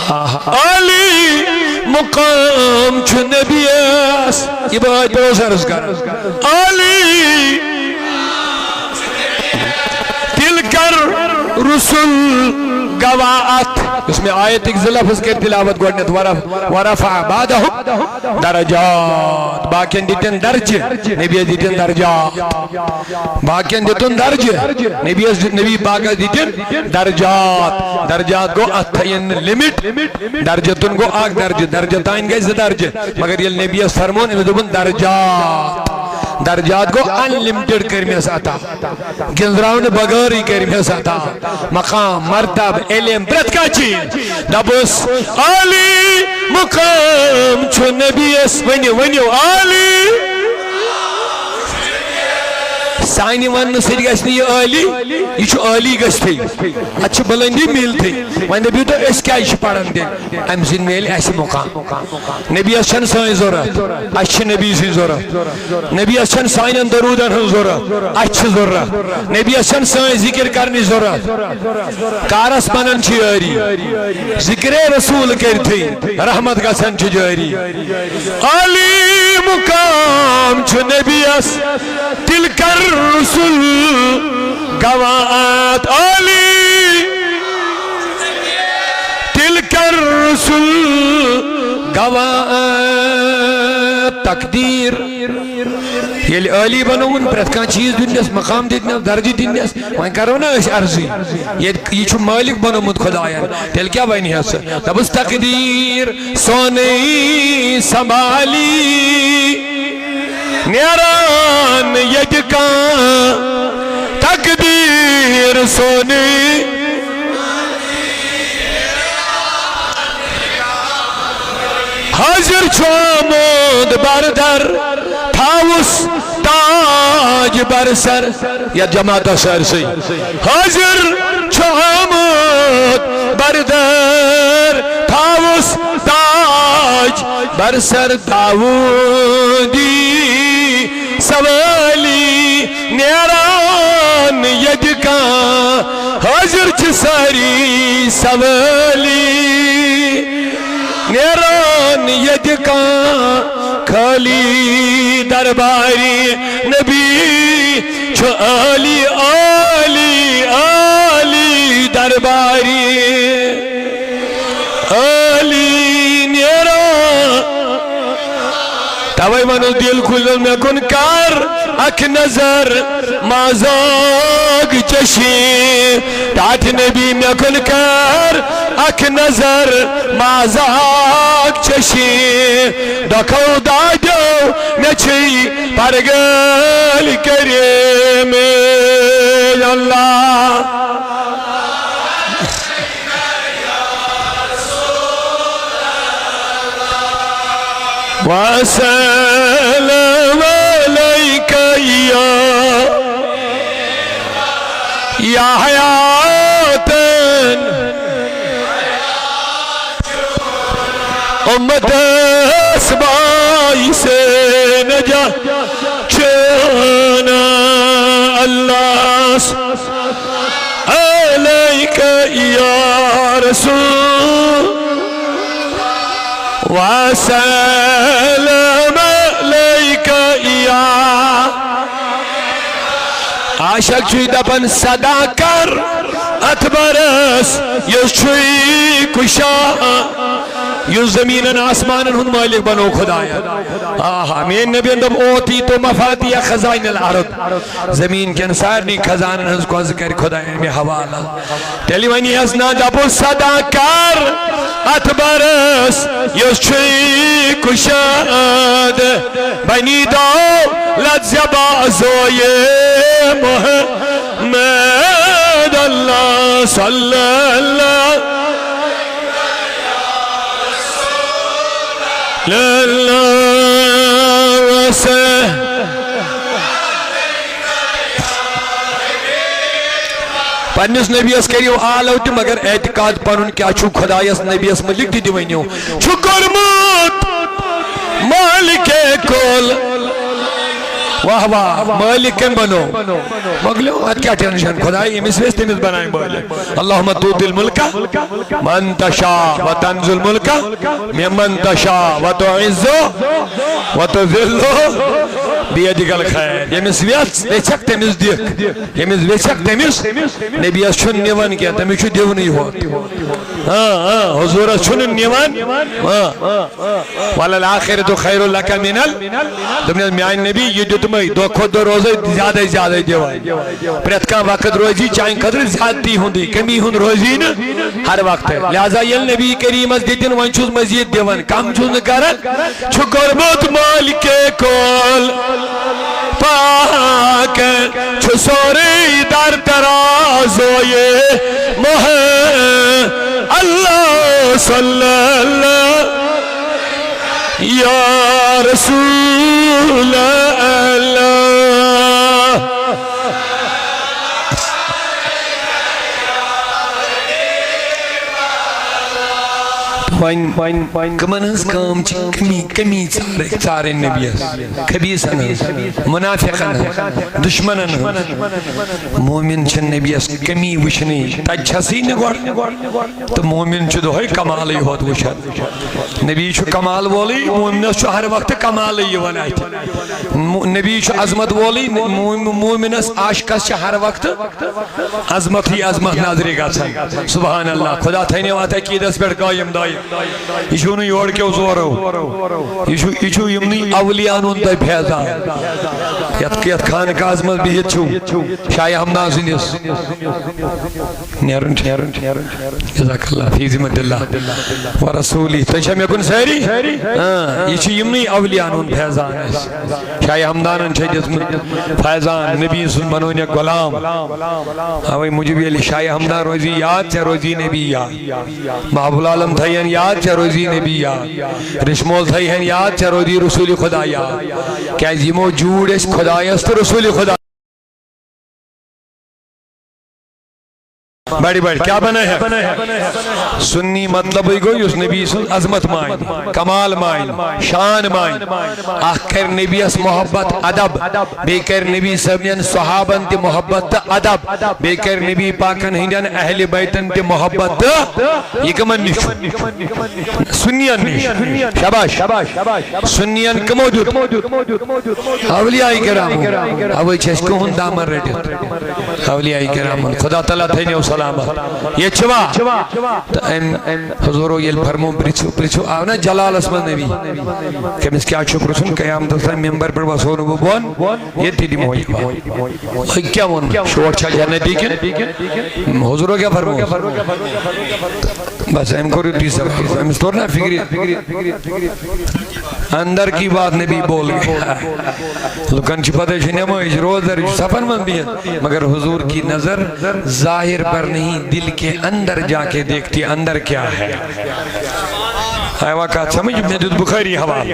علی مقام چھ نبیس یہ بات بہت عرض کر علی دل کر رسول گواعت اس میں آیت ایک لفظ کے تلاوت گوڑنت ورفع بعدہم درجات باقین دیتن درج نبی دیتن درجات باقین دیتن درج نبی باقی دیتن درجات درجات گو اتھین لیمٹ درجتن گو آگ درج درجتائن گئی سے درج مگر یہ نبی فرمون انہوں دبن درجات درجات کو انلیمٹڈ کرمی ساتا گنزراؤن بغاری کرمی ساتا مقام مرتب علم برت کا چیز دبس علی مقام چھو نبی اس ونیو علی سائنی ون سید گشنی یہ علی یہ چھو علی گشتی اچھو بلندی میل تھی وہاں نبی تو اس کیا ایش پڑھن دے امزین میل ایسی مقام نبی اسچن سائن زورت اچھ نبی سی زورت نبی اسچن سائن درودن ہن زورت اچھ زورت نبی اسچن سائن ذکر کرنی زورت کارس بنن چھ جاری ذکر رسول کرتی رحمت کا سن چھ جاری علی مقام چھ نبی اس دل کر رسول گواعت علی دل کر رسول گواعت تقدیر یہ علی بنون پرت کان چیز دنیاس مقام دیتنا درجی دنیاس وہاں کرو نا اس عرضی یہ چھو مالک بنومد خدایان تیل کیا بینی ہے تبس تقدیر سونی سنبھالی نیران یدکان تقدیر سونی حاضر چومود بردر تاوس تاج برسر یا جماعت سر سی حاضر چومود بردر تاوس تاج برسر داودی سوالی نیران یدکان حاضر چساری سوالی نیران یدکان خالی درباری نبی چو آلی آلی آلی درباری آلی نیران توائی منو دل کھلن میں کن کر اک نظر مازاگ چشی تاٹ نبی میں کن کر اک نظر مازاگ چشی دکھو دادو نچی پرگل کریم اللہ وسلم عليك يا حياة امت اسبائی سے نجا چنا اللہ عليك يا رسول وسلم عليك يا عاشق چوی دپن صدا کر اتبرس یس چوی کشا یس زمینن آسمانن ہن مالک بنو خدایا آہا مین نبی اندب اوتی تو مفاتیح خزائن الارض زمین کے انسارنی خزانن ہنس کو ذکر خدایا میں حوالہ تیلی ونی حسنا دپو صدا کر اتبرس یس چوی کشاد بنی دولت زبا زوی محمد اللہ صلی اللہ وسلم پنیس نبی اس کریو آلو تی مگر اعتقاد پنن کیا چھو خدایس نبی اس ملک دی دیوینیو چھو کرمت مالک کول واہ واہ مالکن بنو مگلو ات کیا ٹینشن خدای امس ویس تمس بنائیں مالک اللہم توتی الملکہ من تشا و تنزل ملکہ من تشا و تعزو و تذلو بیدک الخیر یمس ویچک تمس دیکھ یمس ویچک تمس نبی اس چھن نیوان کیا تمس چھو دیونی ہو حضور اس چھن نیوان وَلَلْآخِرَةُ خَيْرُ لَكَ مِنَ دمین میان نبی یہ جو تمہیں دو خود دو روزے زیادہ زیادہ دیوائی پریتکا وقت روزی چاہیں قدر زیادتی ہوں دی کمی ہوں روزی نا ہر وقت ہے لہذا یہ نبی کریم از دیتن وان چوز مزید دیوان کم چوز نکارن چھو قربت مالک کول پاک چھو سوری در ترازوئے محمد اللہ صلی اللہ یا رسول اللہ کمن ہنس کام چی کمی چارے نبیس خبیصن ہنس منافقن ہنس دشمنن ہنس مومن چھن نبیس کمی وشنی تج چھسی نگوڑ تو مومن چھو دوہی کمالی ہوت وشن نبی چھو کمال بولی مومن چھو ہر وقت کمالی ونائیت نبی چھو عظمت بولی مومن عاشقس چھو ہر وقت عظمت ہی عظمت ناظری گا سبحان اللہ خدا تھینے واتا کی دس پر قائم دائی یہ چھو یور کیو زورو یہ چھو یمنی اولیانون تے فیضان یت خانقاہس مز بہت چھو شاہ ہمدان سندس نیرن جزاک اللہ فی ذمت اللہ ورسولی تو چھا میں کن سیری یہ چھو یمنی اولیانون فیضان شاہ ہمدانن چھا جس فیضان نبی سن بنونے غلام اوئی مجھے بھی علی شاہ ہمدان روزی یاد چھا روزی نبی یاد محبوب العالم تھائین یاد چھا روزی نبی یاد رشمول تھائین یاد چھا روزی رسول خدا یاد کیا یہ موجود اس خدا است رسول خدا بڑی کیا بنا ہے سنی مطلب ہی گوئی اس نبی سن عظمت مائن کمال مائن شان مائن آخر نبی اس محبت ادب بیکر نبی سبین صحابن تی محبت ادب بیکر نبی پاکن ہندین اہل بیتن تی محبت یہ کمن نشو سنین نش شباش سنین کموجود اولیاء کرام اوی چھس کو ہن دامن رٹت اولیاء کرام خدا تعالیٰ تھینے و سلامت یہ چھوا حضورو یہ فرمو پرچو آونا جلال اسمد نبی کہ مس کیا شکر سن قیامت اللہ ممبر پر بسونو بون یہ تیدی موئی کیا ون شور چھا جنتی کن حضورو کیا فرمو بس ہم کو ریتی سب ہم اس طور نا فکری اندر کی بات نبی بول گیا لکن چھپتے چھنے مو اجروز در سفر من بھی مگر حضور کی نظر ظاہر پر نہیں دل کے اندر جا کے دیکھتی اندر کیا ہے آئے واقعات سمجھ محدود بخاری حوال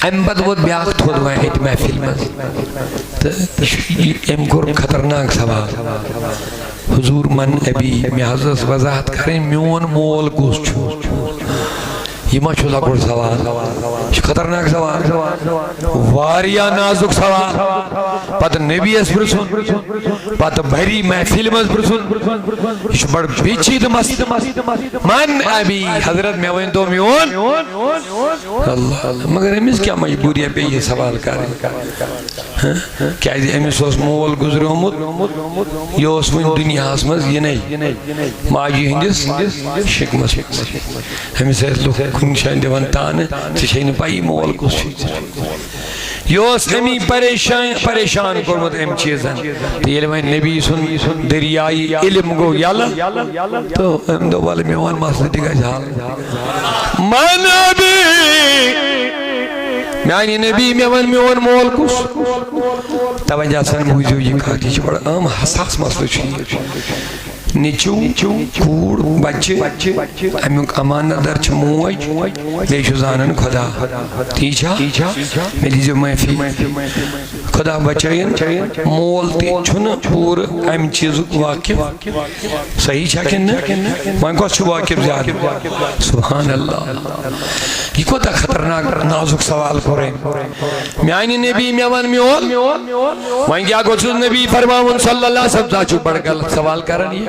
ام بد وہ بیاخت خود میں ایت محفل میں ام گر خطرناک سوال حضور من ابی میں حضرت وضاحت کریں میون مول گوش چھو یہ ما چھو لکڑ سوال خطرناک سوال واریا نازک سوال پتہ نبی اس پرسون پتہ بھری محفل مز پرسون یہ بڑ پیچید مست من ابی حضرت میں وین تو میون اللہ مگر امیس کیا مجبوری ہے پہ یہ سوال کریں کیا امیس اس مول گزرے ہومد یہ اس من دنیا اس مز یہ نہیں ماجی ہندس شکمس امیس ایس لوگ کنشان دیوان تانے چشین پائی مول کس یوس امی پریشان کرمت ام چیزن یہ میں نبی سن دریائی علم گو یالا تو ام دو والے میوان مسئلہ دیگا جھال من نبی میانی نبی میوان مول کس توجہ سن موجود یہ کہا کہ بڑا عام حساس مسئلہ چاہیے نیچو کور بچے امیوک امانہ در چھ موج بیشو زانن خدا تیچا میں لیزیو محفی خدا بچائین مول تی چھن پور ام چیز واقف صحیح چھاکن من کو چھو واقف زیادہ سبحان اللہ یہ کو تا خطرناک نازک سوال کریں میانی نبی میوان میول وہیں کیا کو چھو نبی فرماون صلی اللہ سب زاچو بڑھ غلط سوال کرنی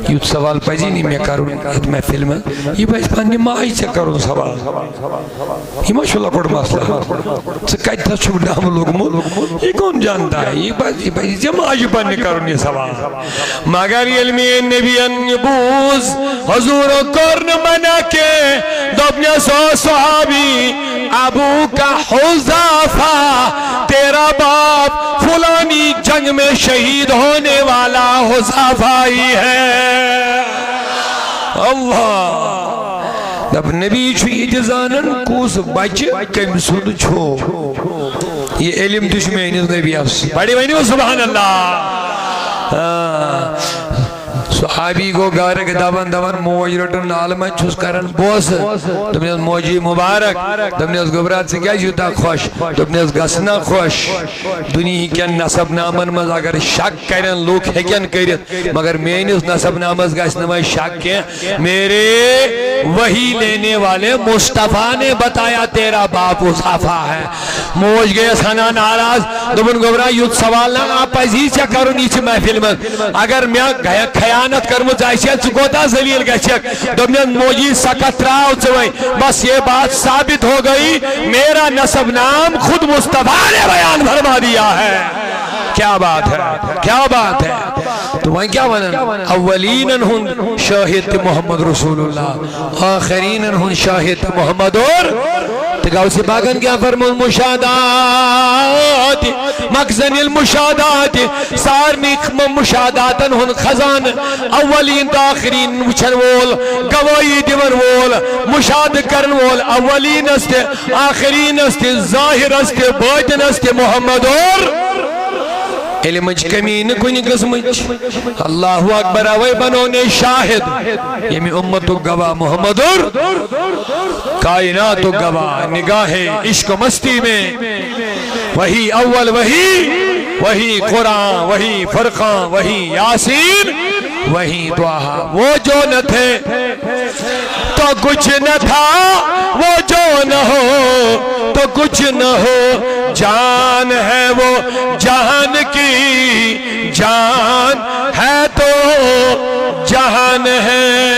یہ سوال پہجی نہیں میں کروں ات میں فلم یہ بھائی پانی مائی سے کروں سوال یہ ماشاءاللہ کوڑ مسئلہ سکایت تھا چھوڑ دام لوگ مول یہ کون جانتا ہے یہ بھائی جمعی پانی کروں یہ سوال مگر علمی نبی انبوز حضور کرن منا کے دوبنیا سو صحابی ابو کا حضافہ تیرا باپ فلانی جنگ میں شہید ہونے والا حضافہ ہی ہے اللہ جب نبی چھو اجزانن کوس بچ کم سن چھو یہ علم دشمینیز نبی افس بڑی بینیو سبحان اللہ صحابی کو گارک دون موج رٹن عالمہ چھس کرن بوس تمہیں اس موجی مبارک تمہیں اس گبرات سے کیا جوتا خوش تمہیں اس گسنا خوش دنیا کیا نصب نامن مز اگر شک کرن لوگ ہکن کرت مگر میں نے اس نصب نامز گسنا میں شک کیا میرے وہی لینے والے مصطفیٰ نے بتایا تیرا باپ حذافہ ہے موج گئے سنا ناراض دبن گبرا یوت سوال نہ آپ عزیز سے کرو نیچے محفل میں اگر میں خیانت کرمو جائشیت چکوتا زلیل گشک دبنیت موجی سکت راو چوئی بس یہ بات ثابت ہو گئی میرا نسب نام خود مصطفیٰ نے بیان فرما دیا ہے کیا بات ہے کیا بات ہے تو وہیں کیا ونن اولین ہن شاہد محمد رسول اللہ آخرین ہن شاہد محمد اور تگاو سے باغن کیا فرمو المشاہدات مخزن المشاہدات سارمی مشاہداتن ہن خزان اولین تا آخرین وچھن وول گواہی دیون وول مشاہد کرن وول اولین است آخرین است ظاہر است باطن است محمد اور علمج کمین کنی قسمج اللہ اکبر اوے بنونے شاہد یمی امت گواہ محمد اور کائنات گواہ نگاہ عشق و مستی میں وہی اول وہی قرآن وہی فرقان وہی یاسین وہی دعا وہ جو نہ تھے تو کچھ نہ تھا وہ جو نہ ہو تو کچھ نہ ہو جان ہے وہ جہان کی جان ہے تو جہان ہے